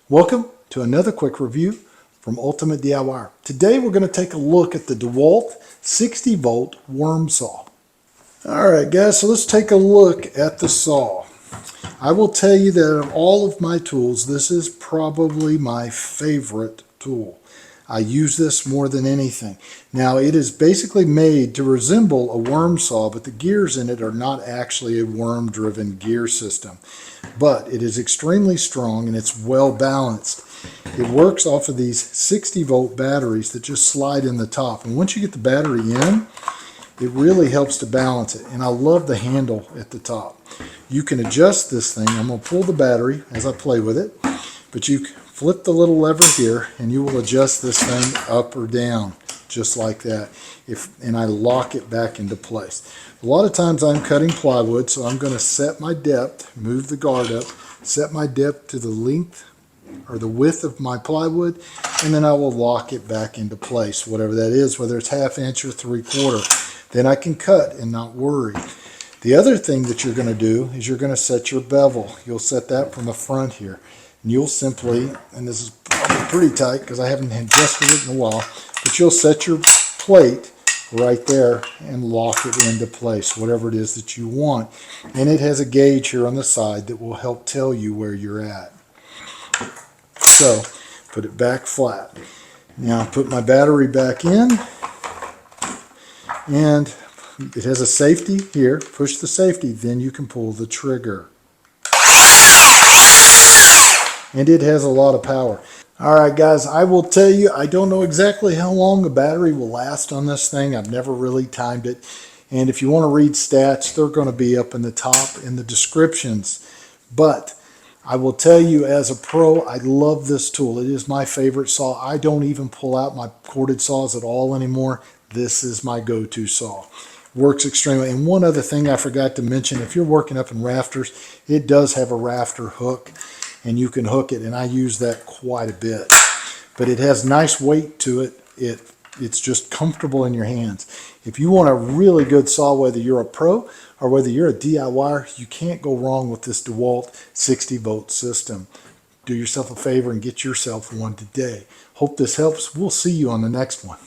Welcome to another quick review from Ultimate DIY. Today we're going to take a look at the DEWALT 60 volt worm saw. Alright guys, so let's take a look at the saw. I will tell you that of all of my tools, this is probably my favorite tool. I use this more than anything. Now it is basically made to resemble a worm saw, but the gears in it are not actually a worm driven gear system. But it is extremely strong and it's well balanced. It works off of these 60 volt batteries that just slide in the top. And once you get the battery in, it really helps to balance it. And I love the handle at the top. You can adjust this thing. I'm going to pull the battery as I play with it. But you flip the little lever here and you will adjust this thing up or down just like that. And I lock it back into place. A lot of times I'm cutting plywood, so I'm going to set my depth, move the guard up, set my depth to the length or the width of my plywood, and then I will lock it back into place, whatever that is, whether it's 1/2 inch or 3/4. Then I can cut and not worry. The other thing that you're going to do is you're going to set your bevel. You'll set that from the front here. And you'll simply, and this is probably pretty tight because I haven't adjusted it in a while, but you'll set your plate right there and lock it into place, whatever it is that you want. And it has a gauge here on the side that will help tell you where you're at. So put it back flat. Now put my battery back in, and it has a safety here. Push the safety, then you can pull the trigger. And it has a lot of power. Alright guys, I will tell you, I don't know exactly how long the battery will last on this thing. I've never really timed it. And if you want to read stats, they're going to be up in the top in the descriptions. But I will tell you, as a pro, I love this tool. It is my favorite saw. I don't even pull out my corded saws at all anymore. This is my go-to saw. Works extremely. And one other thing I forgot to mention, if you're working up in rafters, it does have a rafter hook. And you can hook it, and I use that quite a bit. But it has nice weight to it. It's just comfortable in your hands. If you want a really good saw, whether you're a pro or whether you're a DIYer, you can't go wrong with this DEWALT 60 volt system. Do yourself a favor and get yourself one today. Hope this helps. We'll see you on the next one.